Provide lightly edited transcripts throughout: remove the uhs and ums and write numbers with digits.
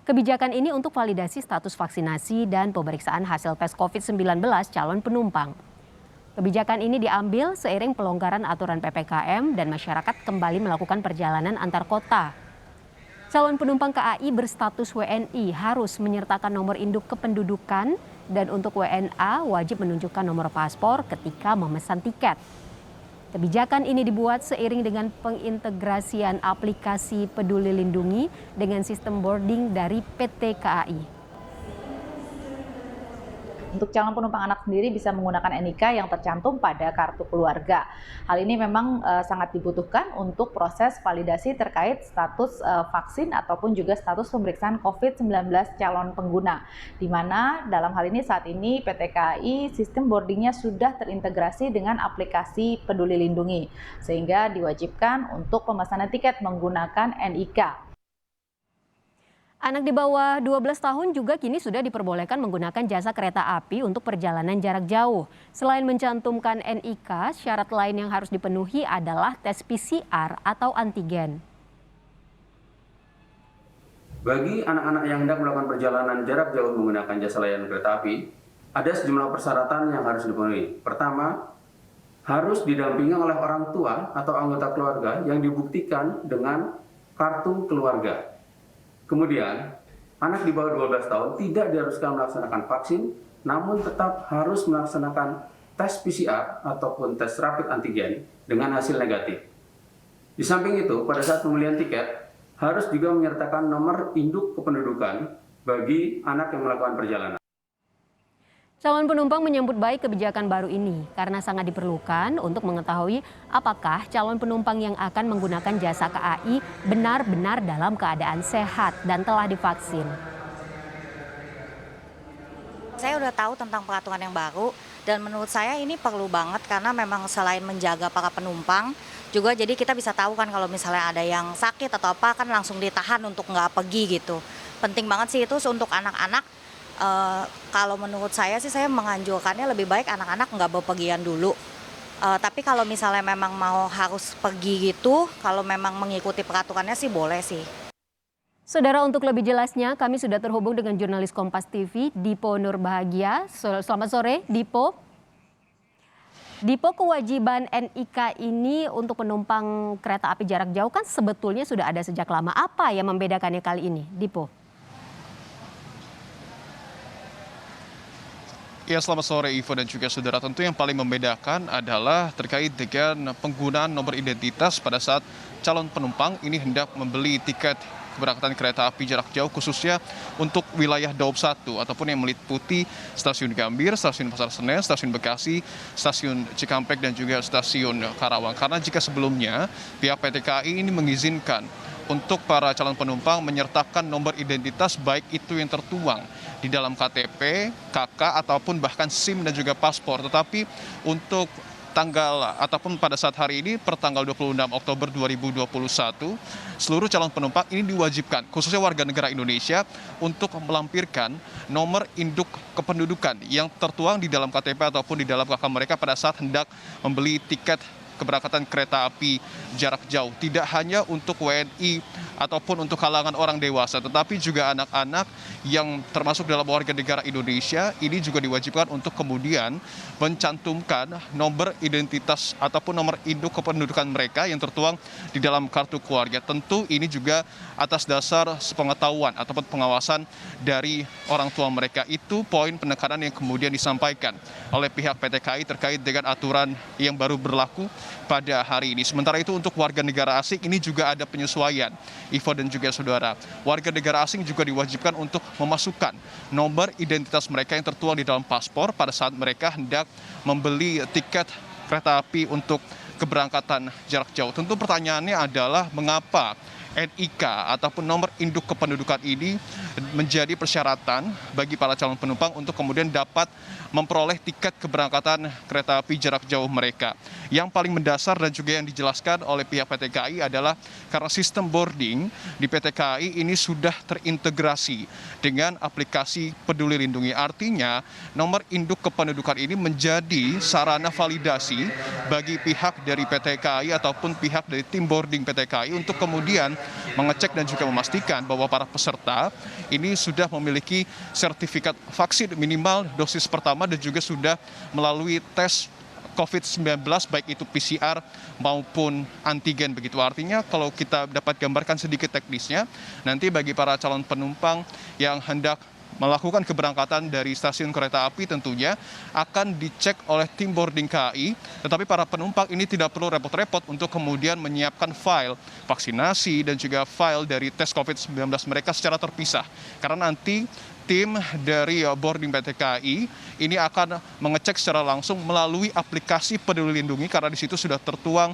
Kebijakan ini untuk validasi status vaksinasi dan pemeriksaan hasil tes COVID-19 calon penumpang. Kebijakan ini diambil seiring pelonggaran aturan PPKM dan masyarakat kembali melakukan perjalanan antar kota. Calon penumpang KAI berstatus WNI harus menyertakan nomor induk kependudukan dan untuk WNA wajib menunjukkan nomor paspor ketika memesan tiket. Kebijakan ini dibuat seiring dengan pengintegrasian aplikasi Peduli Lindungi dengan sistem boarding dari PT KAI. Untuk calon penumpang anak sendiri bisa menggunakan NIK yang tercantum pada kartu keluarga. Hal ini memang sangat dibutuhkan untuk proses validasi terkait status vaksin ataupun juga status pemeriksaan COVID-19 calon pengguna. Di mana dalam hal ini saat ini PT KAI sistem boardingnya sudah terintegrasi dengan aplikasi Peduli Lindungi. Sehingga diwajibkan untuk pemesanan tiket menggunakan NIK. Anak di bawah 12 tahun juga kini sudah diperbolehkan menggunakan jasa kereta api untuk perjalanan jarak jauh. Selain mencantumkan NIK, syarat lain yang harus dipenuhi adalah tes PCR atau antigen. Bagi anak-anak yang hendak melakukan perjalanan jarak jauh menggunakan jasa layanan kereta api, ada sejumlah persyaratan yang harus dipenuhi. Pertama, harus didampingi oleh orang tua atau anggota keluarga yang dibuktikan dengan kartu keluarga. Kemudian, anak di bawah 12 tahun tidak diharuskan melaksanakan vaksin, namun tetap harus melaksanakan tes PCR ataupun tes rapid antigen dengan hasil negatif. Di samping itu, pada saat pembelian tiket, harus juga menyertakan nomor induk kependudukan bagi anak yang melakukan perjalanan. Calon penumpang menyambut baik kebijakan baru ini karena sangat diperlukan untuk mengetahui apakah calon penumpang yang akan menggunakan jasa KAI benar-benar dalam keadaan sehat dan telah divaksin. Saya udah tahu tentang peraturan yang baru dan menurut saya ini perlu banget karena memang selain menjaga para penumpang juga jadi kita bisa tahu kan kalau misalnya ada yang sakit atau apa kan langsung ditahan untuk nggak pergi gitu. Penting banget sih itu untuk anak-anak. Kalau menurut saya sih saya menganjurkannya lebih baik anak-anak nggak bepergian dulu. Tapi kalau misalnya memang mau harus pergi gitu, kalau memang mengikuti peraturannya sih boleh sih. Saudara, untuk lebih jelasnya kami sudah terhubung dengan jurnalis Kompas TV Dipo Nurbahagia. Selamat sore Dipo. Dipo, kewajiban NIK ini untuk penumpang kereta api jarak jauh kan sebetulnya sudah ada sejak lama. Apa yang membedakannya kali ini, Dipo? Ya, selamat sore Ivo dan juga saudara. Tentu yang paling membedakan adalah terkait dengan penggunaan nomor identitas pada saat calon penumpang ini hendak membeli tiket keberangkatan kereta api jarak jauh khususnya untuk wilayah Daob 1 ataupun yang meliputi stasiun Gambir, stasiun Pasar Senen, stasiun Bekasi, stasiun Cikampek dan juga stasiun Karawang. Karena jika sebelumnya pihak PT KAI ini mengizinkan untuk para calon penumpang menyertakan nomor identitas baik itu yang tertuang di dalam KTP, KK ataupun bahkan SIM dan juga paspor. Tetapi untuk tanggal ataupun pada saat hari ini per tanggal 26 Oktober 2021 seluruh calon penumpang ini diwajibkan khususnya warga negara Indonesia untuk melampirkan nomor induk kependudukan yang tertuang di dalam KTP ataupun di dalam KK mereka pada saat hendak membeli tiket keberangkatan kereta api jarak jauh. Tidak hanya untuk WNI ataupun untuk kalangan orang dewasa, tetapi juga anak-anak yang termasuk dalam warga negara Indonesia ini juga diwajibkan untuk kemudian mencantumkan nomor identitas ataupun nomor induk kependudukan mereka yang tertuang di dalam kartu keluarga. Tentu ini juga atas dasar sepengetahuan ataupun pengawasan dari orang tua mereka. Itu poin penekanan yang kemudian disampaikan oleh pihak PT KAI terkait dengan aturan yang baru berlaku pada hari ini. Sementara itu untuk warga negara asing ini juga ada penyesuaian, Ivo dan juga saudara. Warga negara asing juga diwajibkan untuk memasukkan nomor identitas mereka yang tertuang di dalam paspor pada saat mereka hendak membeli tiket kereta api untuk keberangkatan jarak jauh. Tentu pertanyaannya adalah mengapa NIK ataupun nomor induk kependudukan ini menjadi persyaratan bagi para calon penumpang untuk kemudian dapat memperoleh tiket keberangkatan kereta api jarak jauh mereka. Yang paling mendasar dan juga yang dijelaskan oleh pihak PT KAI adalah karena sistem boarding di PT KAI ini sudah terintegrasi dengan aplikasi Peduli Lindungi. Artinya nomor induk kependudukan ini menjadi sarana validasi bagi pihak dari PT KAI ataupun pihak dari tim boarding PT KAI untuk kemudian mengecek dan juga memastikan bahwa para peserta ini sudah memiliki sertifikat vaksin minimal dosis pertama dan juga sudah melalui tes COVID-19 baik itu PCR maupun antigen begitu. Artinya kalau kita dapat gambarkan sedikit teknisnya, nanti bagi para calon penumpang yang hendak melakukan keberangkatan dari stasiun kereta api tentunya akan dicek oleh tim boarding KAI, tetapi para penumpang ini tidak perlu repot-repot untuk kemudian menyiapkan file vaksinasi dan juga file dari tes COVID-19 mereka secara terpisah. Karena nanti tim dari boarding PT KAI ini akan mengecek secara langsung melalui aplikasi Peduli Lindungi karena di situ sudah tertuang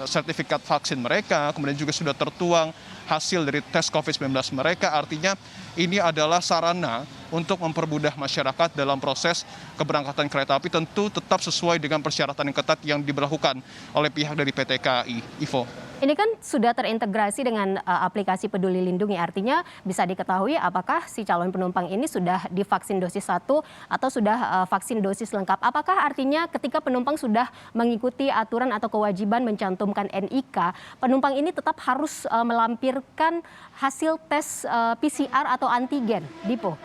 sertifikat vaksin mereka, kemudian juga sudah tertuang hasil dari tes COVID-19 mereka. Artinya ini adalah sarana untuk mempermudah masyarakat dalam proses keberangkatan kereta api, tentu tetap sesuai dengan persyaratan yang ketat yang diberlakukan oleh pihak dari PT KAI. Ivo. Ini kan sudah terintegrasi dengan aplikasi Peduli Lindungi, artinya bisa diketahui apakah si calon penumpang ini sudah divaksin dosis 1 atau sudah vaksin dosis lengkap. Apakah artinya ketika penumpang sudah mengikuti aturan atau kewajiban mencantumkan NIK, penumpang ini tetap harus melampirkan hasil tes PCR atau antigen, Dipo?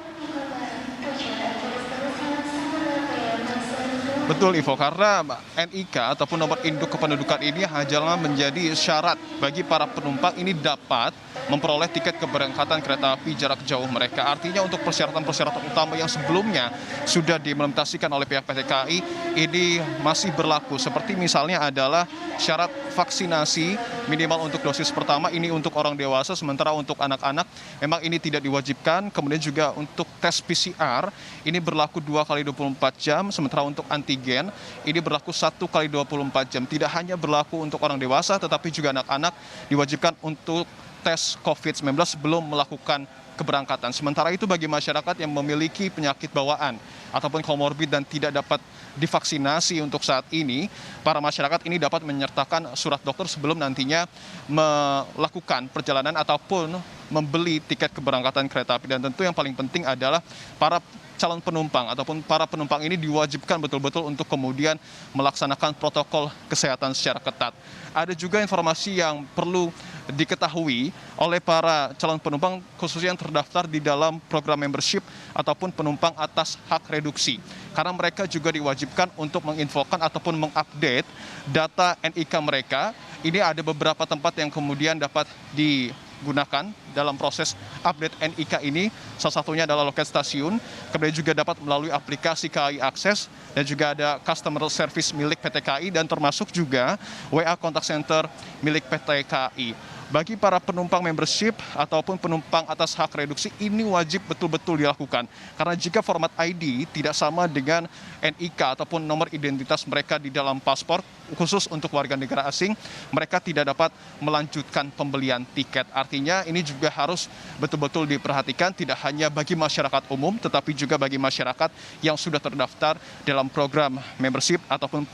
Betul Ivo, karena NIK ataupun nomor induk kependudukan ini hanyalah menjadi syarat bagi para penumpang ini dapat memperoleh tiket keberangkatan kereta api jarak jauh mereka. Artinya untuk persyaratan-persyaratan utama yang sebelumnya sudah diimplementasikan oleh pihak PT KAI ini masih berlaku. Seperti misalnya adalah syarat vaksinasi minimal untuk dosis pertama ini untuk orang dewasa, sementara untuk anak-anak memang ini tidak diwajibkan. Kemudian juga untuk tes PCR ini berlaku 2 kali 24 jam, sementara untuk antigen ini berlaku 1 kali 24 jam. Tidak hanya berlaku untuk orang dewasa, tetapi juga anak-anak diwajibkan untuk tes COVID-19 sebelum melakukan keberangkatan. Sementara itu bagi masyarakat yang memiliki penyakit bawaan ataupun komorbid dan tidak dapat divaksinasi untuk saat ini, para masyarakat ini dapat menyertakan surat dokter sebelum nantinya melakukan perjalanan ataupun membeli tiket keberangkatan kereta api. Dan tentu yang paling penting adalah para calon penumpang ataupun para penumpang ini diwajibkan betul-betul untuk kemudian melaksanakan protokol kesehatan secara ketat. Ada juga informasi yang perlu diketahui oleh para calon penumpang khususnya yang terdaftar di dalam program membership ataupun penumpang atas hak reduksi. Karena mereka juga diwajibkan untuk menginfokan ataupun mengupdate data NIK mereka. Ini ada beberapa tempat yang kemudian dapat digunakan dalam proses update NIK ini. Salah satunya adalah loket stasiun, kemudian juga dapat melalui aplikasi KAI Akses, dan juga ada customer service milik PT KAI, dan termasuk juga WA Contact Center milik PT KAI. Bagi para penumpang membership ataupun penumpang atas hak reduksi ini wajib betul-betul dilakukan. Karena jika format ID tidak sama dengan NIK ataupun nomor identitas mereka di dalam paspor, khusus untuk warga negara asing, mereka tidak dapat melanjutkan pembelian tiket. Artinya ini juga harus betul-betul diperhatikan, tidak hanya bagi masyarakat umum, tetapi juga bagi masyarakat yang sudah terdaftar dalam program membership ataupun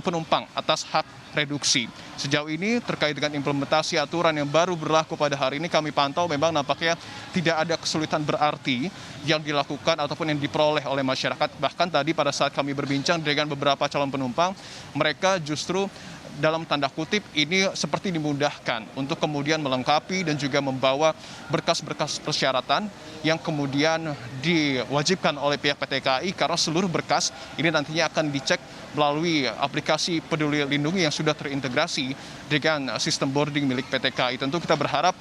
penumpang atas hak reduksi. Sejauh ini terkait dengan implementasi aturan yang baru berlaku pada hari ini, kami pantau memang nampaknya tidak ada kesulitan berarti yang dilakukan ataupun yang diperoleh oleh masyarakat. Bahkan tadi pada saat kami berbincang dengan beberapa calon penumpang, mereka justru dalam tanda kutip ini seperti dimudahkan untuk kemudian melengkapi dan juga membawa berkas-berkas persyaratan yang kemudian diwajibkan oleh pihak PT KAI, karena seluruh berkas ini nantinya akan dicek melalui aplikasi Peduli Lindungi yang sudah terintegrasi dengan sistem boarding milik PT KAI. Tentu kita berharap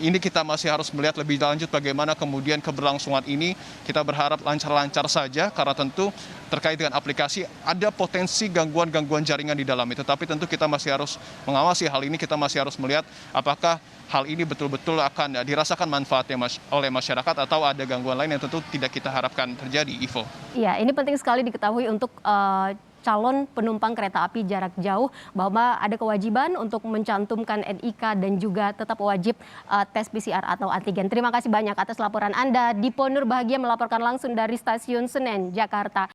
ini kita masih harus melihat lebih lanjut bagaimana kemudian keberlangsungan ini. Kita berharap lancar-lancar saja, karena tentu terkait dengan aplikasi ada potensi gangguan-gangguan jaringan di dalam itu. Tapi tentu kita masih harus mengawasi hal ini, kita masih harus melihat apakah hal ini betul-betul akan dirasakan manfaatnya oleh masyarakat atau ada gangguan lain yang tentu tidak kita harapkan terjadi, Ivo. Iya, ini penting sekali diketahui untuk calon penumpang kereta api jarak jauh bahwa ada kewajiban untuk mencantumkan NIK dan juga tetap wajib tes PCR atau antigen. Terima kasih banyak atas laporan Anda. Dipo Nurbahagia melaporkan langsung dari Stasiun Senen, Jakarta.